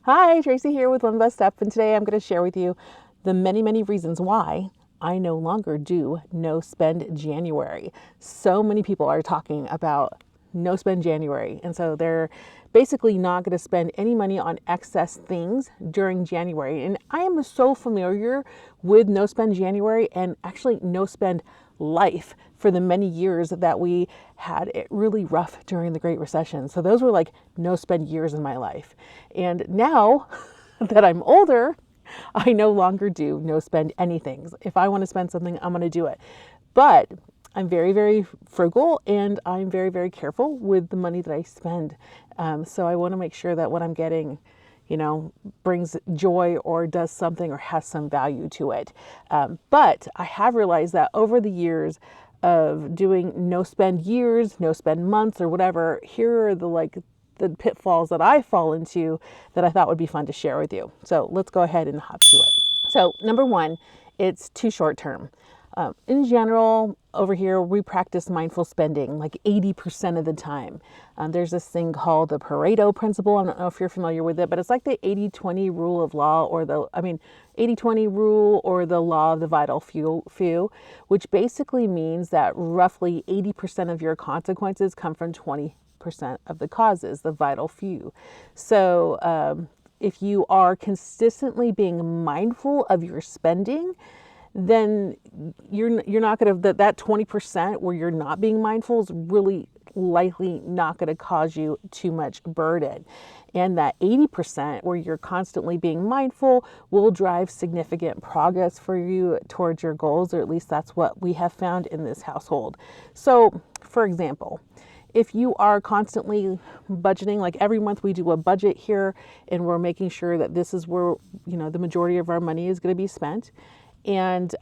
Hi, Tracy here with One Best Step, and today I'm going to share with you the many reasons why I no longer do no spend January. So many people are talking about no spend January, and so they're basically not going to spend any money on excess things during January. And I am so familiar with no spend January and actually no spend life for the many years that we had it really rough during the Great Recession. So those were like no spend years in my life. And now that I'm older, I no longer do no spend anything. If I want to spend something, I'm going to do it. But I'm very frugal, and I'm very careful with the money that I spend. So I want to make sure that what I'm getting, brings joy or does something or has some value to it. But I have realized that over the years of doing no spend years, no spend months or whatever, here are the pitfalls that I fall into that I thought would be fun to share with you. So let's go ahead and hop to it. So number one, it's too short term. In general, over here, we practice mindful spending like 80% of the time. There's this thing called the Pareto principle. I don't know if you're familiar with it, but it's like the 80-20 rule of law, or 80-20 rule, or the law of the vital few, which basically means that roughly 80% of your consequences come from 20% of the causes, the vital few. So if you are consistently being mindful of your spending, then you're not going to, that 20% where you're not being mindful is really likely not going to cause you too much burden. And that 80% where you're constantly being mindful will drive significant progress for you towards your goals, or at least that's what we have found in this household. So, for example, if you are constantly budgeting, like every month we do a budget here, and we're making sure that this is where, the majority of our money is going to be spent. And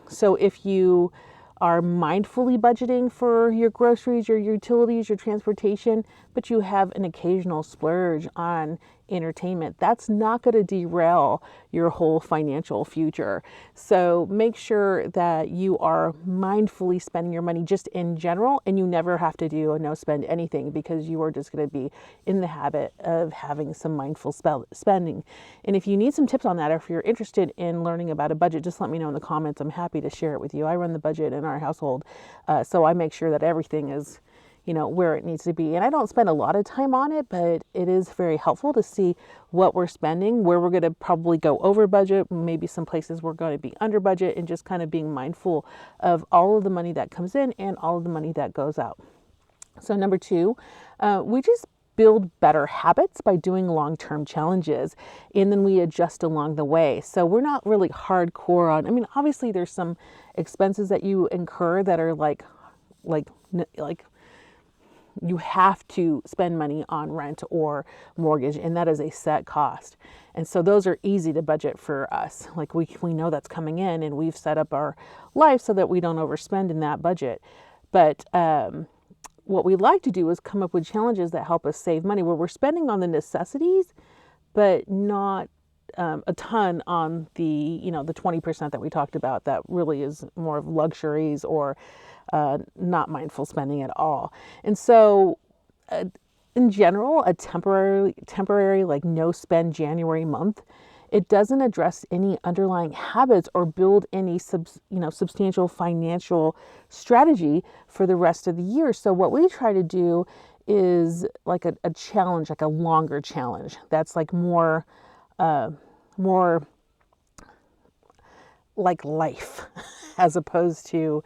so if you are mindfully budgeting for your groceries, your utilities, your transportation, but you have an occasional splurge on entertainment, that's not going to derail your whole financial future. So make sure that you are mindfully spending your money just in general, and you never have to do a no spend anything, because you are just going to be in the habit of having some mindful spending. And if you need some tips on that, or if you're interested in learning about a budget, just let me know in the comments. I'm happy to share it with you. I run the budget in our household, so I make sure that everything is where it needs to be. And I don't spend a lot of time on it, but it is very helpful to see what we're spending, where we're going to probably go over budget, maybe some places we're going to be under budget, and just kind of being mindful of all of the money that comes in and all of the money that goes out. So number two, we just build better habits by doing long-term challenges, and then we adjust along the way. So we're not really hardcore on, obviously there's some expenses that you incur that are like you have to spend money on rent or mortgage, and that is a set cost. And so those are easy to budget for us. Like we know that's coming in, and we've set up our life so that we don't overspend in that budget. But what we like to do is come up with challenges that help us save money, where we're spending on the necessities, but not a ton on the 20% that we talked about that really is more of luxuries or not mindful spending at all. And so in general, a temporary like no spend January month, it doesn't address any underlying habits or build any substantial financial strategy for the rest of the year. So what we try to do is like a challenge, like a longer challenge that's like more like life, as opposed to,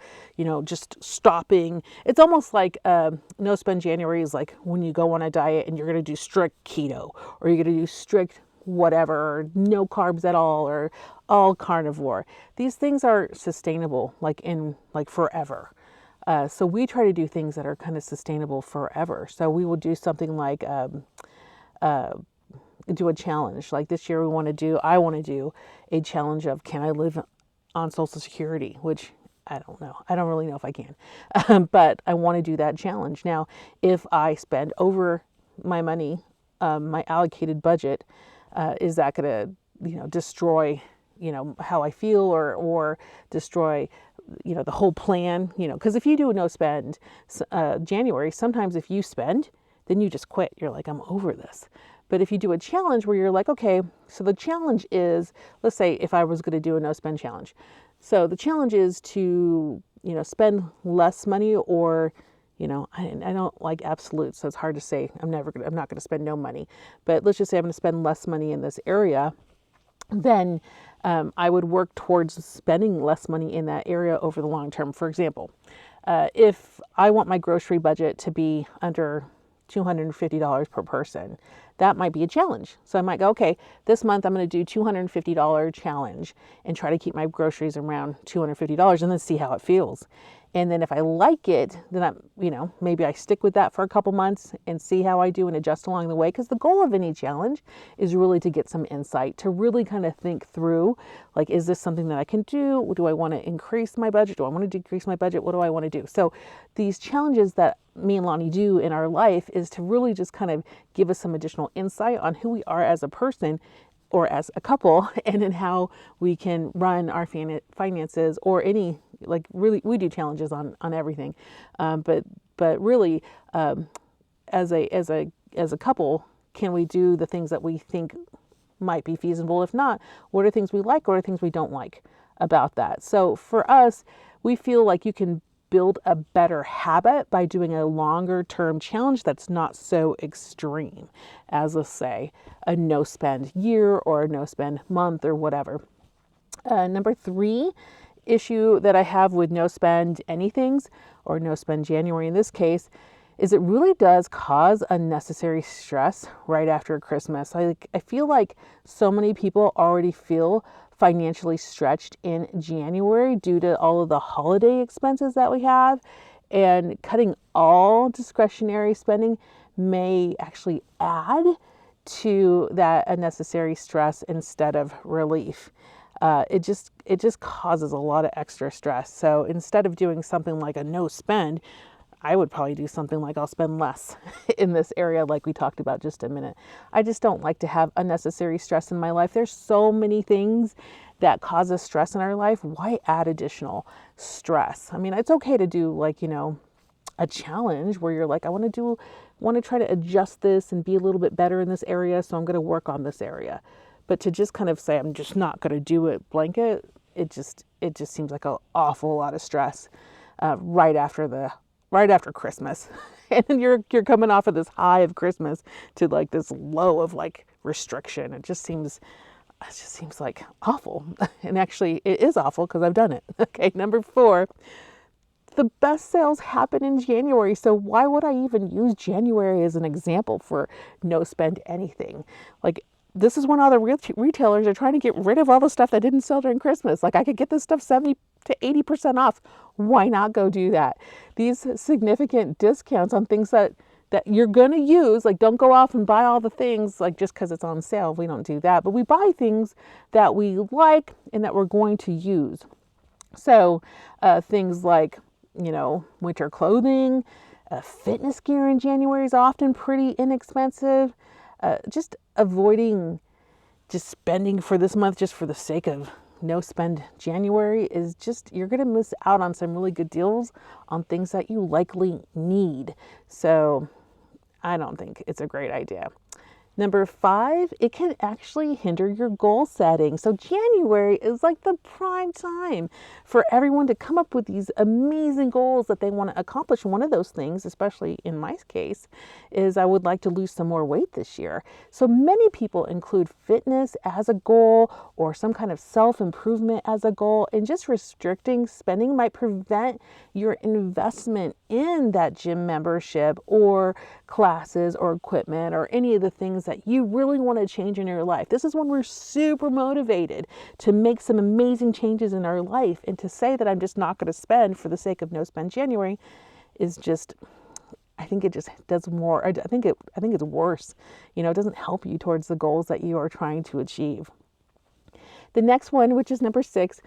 just stopping. It's almost like no spend January is like when you go on a diet and you're going to do strict keto, or you're going to do strict whatever, or no carbs at all, or all carnivore. These things are sustainable, like forever. So we try to do things that are kind of sustainable forever. So we will do something like do a challenge. Like this year I want to do a challenge of, can I live on Social Security, which I don't know. I don't really know if I can, but I want to do that challenge. Now, if I spend over my money, my allocated budget, is that going to, destroy, how I feel, or destroy, the whole plan, because if you do no spend January, sometimes if you spend, then you just quit. You're like, I'm over this. But if you do a challenge where you're like, okay, so the challenge is, let's say if I was going to do a no spend challenge. So the challenge is to, spend less money, or, I don't like absolutes, so it's hard to say. I'm not going to spend no money, but let's just say I'm going to spend less money in this area. Then I would work towards spending less money in that area over the long term. For example, if I want my grocery budget to be under $250 per person, that might be a challenge. So I might go, okay, this month I'm going to do $250 challenge and try to keep my groceries around $250 and then see how it feels. And then if I like it, then maybe I stick with that for a couple months and see how I do and adjust along the way. Because the goal of any challenge is really to get some insight, to really kind of think through, like, is this something that I can do? Do I want to increase my budget? Do I want to decrease my budget? What do I want to do? So these challenges that me and Lonnie do in our life is to really just kind of give us some additional insight on who we are as a person or as a couple, and in how we can run our finances, or any, like, really, we do challenges on everything. But really, as a couple, can we do the things that we think might be feasible? If not, what are things we like? What are things we don't like about that? So for us, we feel like you can build a better habit by doing a longer term challenge that's not so extreme as, let's say, a no spend year or a no spend month or whatever. Number 3 issue that I have with no spend anythings, or no spend January in this case, is it really does cause unnecessary stress right after Christmas. I feel like so many people already feel financially stretched in January due to all of the holiday expenses that we have, and cutting all discretionary spending may actually add to that unnecessary stress instead of relief. It just causes a lot of extra stress. So instead of doing something like a no spend, I would probably do something like, I'll spend less in this area, like we talked about just a minute. I just don't like to have unnecessary stress in my life. There's so many things that cause us stress in our life. Why add additional stress? I mean, it's okay to do, like, a challenge where you're like, I want to try to adjust this and be a little bit better in this area, so I'm going to work on this area. But to just kind of say, I'm just not going to do it blanket, it just seems like an awful lot of stress right after Christmas. And then you're coming off of this high of Christmas to like this low of like restriction. It just seems like awful. And actually it is awful because I've done it. Okay, number 4, the best sales happen in January. So why would I even use January as an example for no spend anything? Like, this is when all the retailers are trying to get rid of all the stuff that didn't sell during Christmas. Like, I could get this stuff 70 to 80% off. Why not go do that? These significant discounts on things that you're going to use, like, don't go off and buy all the things like just because it's on sale. We don't do that, but we buy things that we like and that we're going to use. So things like, winter clothing, fitness gear in January is often pretty inexpensive. Just avoiding just spending for this month just for the sake of no spend January is just, you're going to miss out on some really good deals on things that you likely need. So I don't think it's a great idea. Number 5, it can actually hinder your goal setting. So January is like the prime time for everyone to come up with these amazing goals that they want to accomplish. One of those things, especially in my case, is I would like to lose some more weight this year. So many people include fitness as a goal or some kind of self-improvement as a goal, and just restricting spending might prevent your investment in that gym membership or classes or equipment or any of the things that you really want to change in your life. This is when we're super motivated to make some amazing changes in our life, and to say that I'm just not going to spend for the sake of no spend January is just, I think it just does more. I think it's worse. It doesn't help you towards the goals that you are trying to achieve. The next one, which is number 6,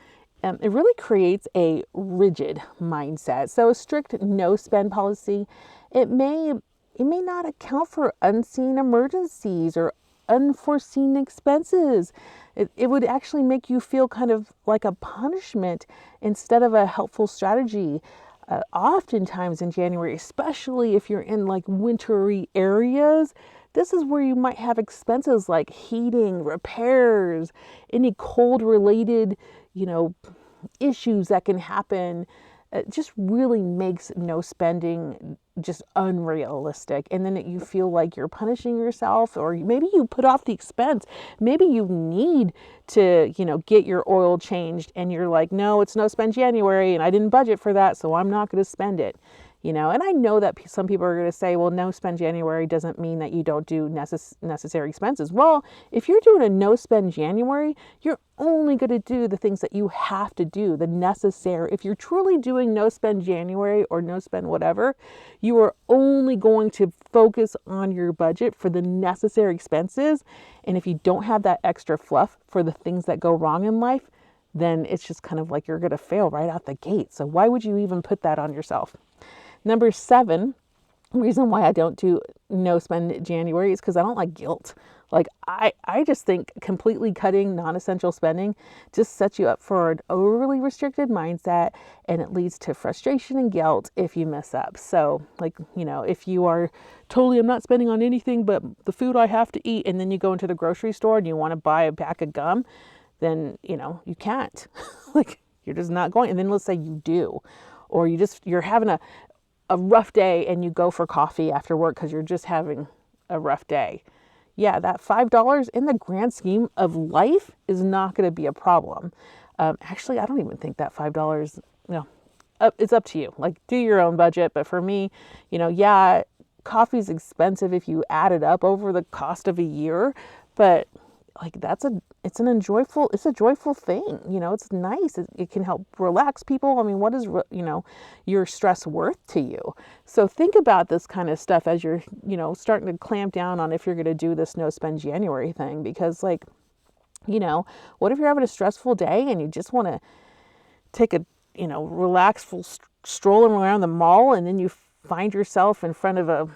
it really creates a rigid mindset. So a strict no spend policy, it may not account for unseen emergencies or unforeseen expenses. It would actually make you feel kind of like a punishment instead of a helpful strategy. Oftentimes in January, especially if you're in like wintry areas, This is where you might have expenses like heating, repairs, any cold related, issues that can happen. It just really makes no spending just unrealistic. And then you feel like you're punishing yourself, or maybe you put off the expense. Maybe you need to, get your oil changed and you're like, no, it's no spend January and I didn't budget for that, so I'm not going to spend it. And I know that some people are going to say, well, no spend January doesn't mean that you don't do necessary expenses. Well, if you're doing a no spend January, you're only going to do the things that you have to do, the necessary. If you're truly doing no spend January or no spend whatever, you are only going to focus on your budget for the necessary expenses. And if you don't have that extra fluff for the things that go wrong in life, then it's just kind of like you're going to fail right out the gate. So why would you even put that on yourself? Number 7, reason why I don't do no spend January is because I don't like guilt. Like I just think completely cutting non-essential spending just sets you up for an overly restricted mindset, and it leads to frustration and guilt if you mess up. So if you are totally, I'm not spending on anything but the food I have to eat, and then you go into the grocery store and you want to buy a pack of gum, then, you can't. Like you're just not going. And then let's say you do, or you're having a rough day and you go for coffee after work because you're just having a rough day. Yeah, that $5 in the grand scheme of life is not going to be a problem. Actually, I don't even think that $5, it's up to you. Like, do your own budget. But for me, coffee's expensive if you add it up over the cost of a year. But like it's a joyful thing. It's nice. It can help relax people. I mean, what is, your stress worth to you? So think about this kind of stuff as you're, starting to clamp down on if you're going to do this no spend January thing, because what if you're having a stressful day and you just want to take a, relaxful strolling around the mall, and then you find yourself in front of a,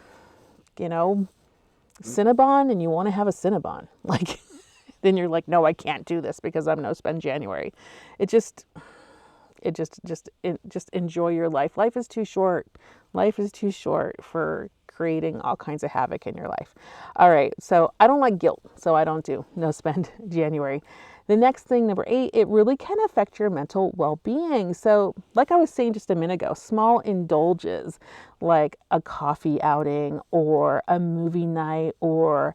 Cinnabon, and you want to have a Cinnabon. Like, then you're like, no, I can't do this because I'm no spend January. Just enjoy your life. Life is too short. Life is too short for creating all kinds of havoc in your life. All right. So I don't like guilt. So I don't do no spend January. The next thing, number 8, it really can affect your mental well-being. So like I was saying just a minute ago, small indulges like a coffee outing or a movie night or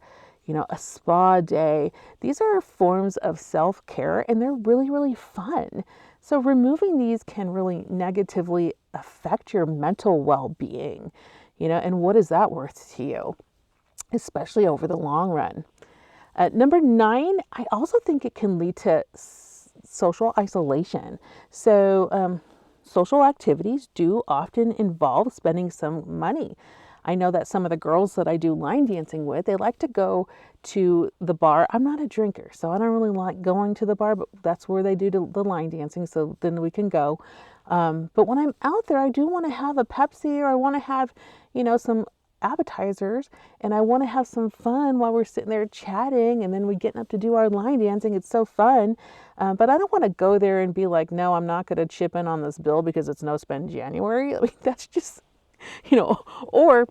a spa day. These are forms of self-care, and they're really, really fun. So removing these can really negatively affect your mental well-being, and what is that worth to you, especially over the long run? Number 9, I also think it can lead to social isolation. So social activities do often involve spending some money. I know that some of the girls that I do line dancing with, they like to go to the bar. I'm not a drinker, so I don't really like going to the bar, but that's where they do the line dancing, so then we can go. But when I'm out there, I do want to have a Pepsi, or I want to have, some appetizers, and I want to have some fun while we're sitting there chatting, and then we're getting up to do our line dancing. It's so fun. But I don't want to go there and be like, no, I'm not going to chip in on this bill because it's no spend January. I mean, that's just, or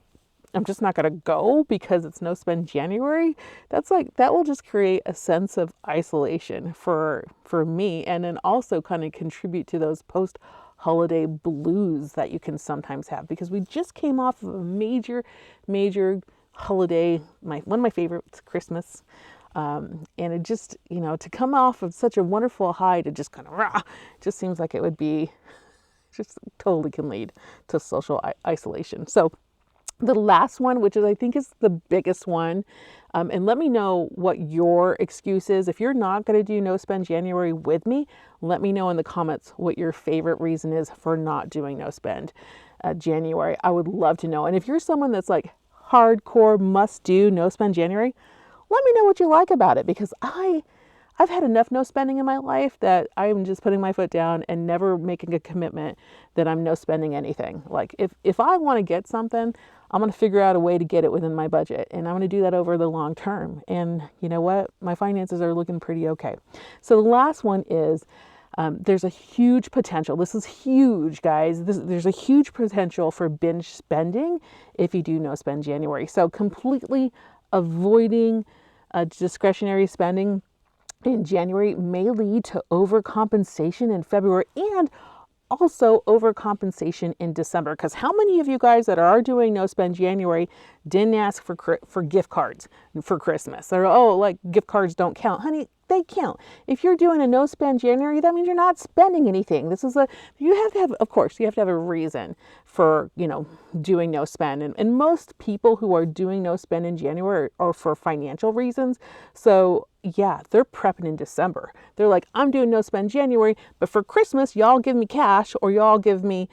I'm just not going to go because it's no spend January. That will just create a sense of isolation for me, and then also kind of contribute to those post-holiday blues that you can sometimes have, because we just came off of a major holiday. One of my favorites, Christmas. And it just, to come off of such a wonderful high to just kind of, just seems like it would be just totally can lead to social isolation. So the last one, which I think is the biggest one, and let me know what your excuse is. If you're not going to do no spend January with me, let me know in the comments what your favorite reason is for not doing no spend January. I would love to know. And if you're someone that's like hardcore must do no spend January, let me know what you like about it, because I've had enough no spending in my life that I'm just putting my foot down and never making a commitment that I'm no spending anything. Like if I want to get something, I'm going to figure out a way to get it within my budget, and I'm going to do that over the long term. And you know what? My finances are looking pretty okay. So the last one is there's a huge potential. This is huge, guys. There's a huge potential for binge spending if you do no spend January. So completely avoiding discretionary spending in January may lead to overcompensation in February and also overcompensation in December. Because how many of you guys that are doing no spend January didn't ask for gift cards for Christmas? Or, oh, like gift cards don't count. Honey, they count. If you're doing a no spend January, that means you're not spending anything. You have to have, of course, you have to have a reason for, doing no spend. And most people who are doing no spend in January are for financial reasons. So yeah, they're prepping in December. They're like, I'm doing no spend January, but for Christmas, y'all give me cash or y'all give me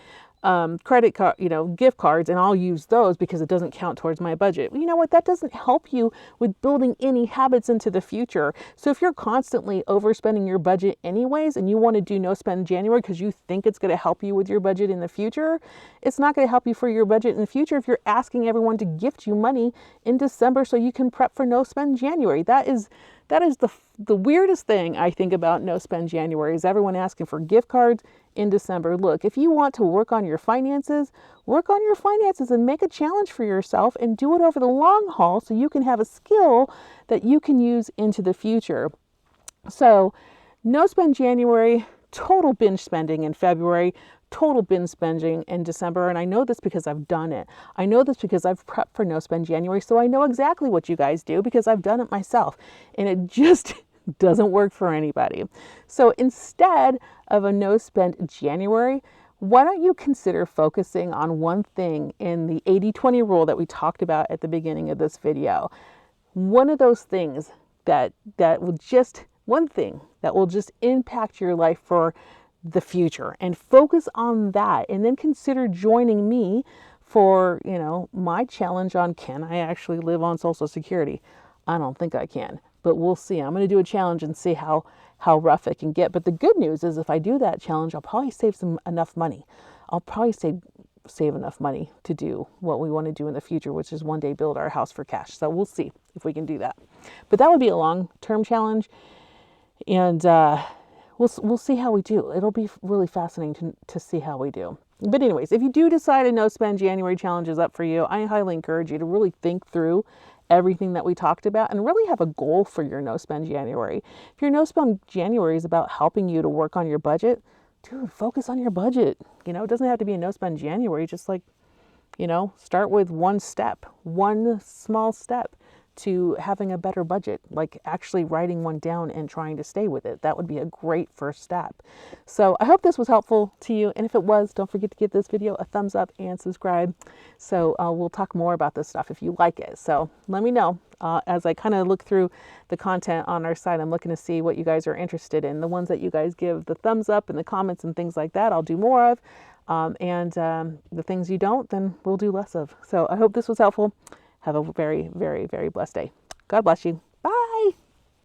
credit card, gift cards, and I'll use those because it doesn't count towards my budget. You know what? That doesn't help you with building any habits into the future. So if you're constantly overspending your budget anyways, and you want to do no spend January because you think it's going to help you with your budget in the future, it's not going to help you for your budget in the future if you're asking everyone to gift you money in December so you can prep for no spend January. That is the weirdest thing I think about no spend January is everyone asking for gift cards in December. Look, if you want to work on your finances and make a challenge for yourself and do it over the long haul so you can have a skill that you can use into the future. So no spend January, total binge spending in February, total binge spending in December. And I know this because I've done it. I know this because I've prepped for no spend January. So I know exactly what you guys do because I've done it myself. And it just doesn't work for anybody. So instead of a no spend January, why don't you consider focusing on one thing in the 80-20 rule that we talked about at the beginning of this video? One of those things that will just impact your life for the future, and focus on that, and then consider joining me for, my challenge on can I actually live on Social Security? I don't think I can, but we'll see. I'm going to do a challenge and see how rough it can get. But the good news is if I do that challenge, I'll probably save enough money. I'll probably save enough money to do what we want to do in the future, which is one day build our house for cash. So we'll see if we can do that. But that would be a long-term challenge. And we'll see how we do. It'll be really fascinating to see how we do. But anyways, if you do decide a no spend January challenge is up for you, I highly encourage you to really think through everything that we talked about and really have a goal for your no spend January. If your no spend January is about helping you to work on your budget, dude, focus on your budget. It doesn't have to be a no spend January. Just start with one small step to having a better budget, like actually writing one down and trying to stay with it. That would be a great first step. So I hope this was helpful to you. And if it was, don't forget to give this video a thumbs up and subscribe. So we'll talk more about this stuff if you like it. So let me know as I kind of look through the content on our site. I'm looking to see what you guys are interested in. The ones that you guys give the thumbs up and the comments and things like that, I'll do more of. And the things you don't, then we'll do less of. So I hope this was helpful. Have a very, very, very blessed day. God bless you.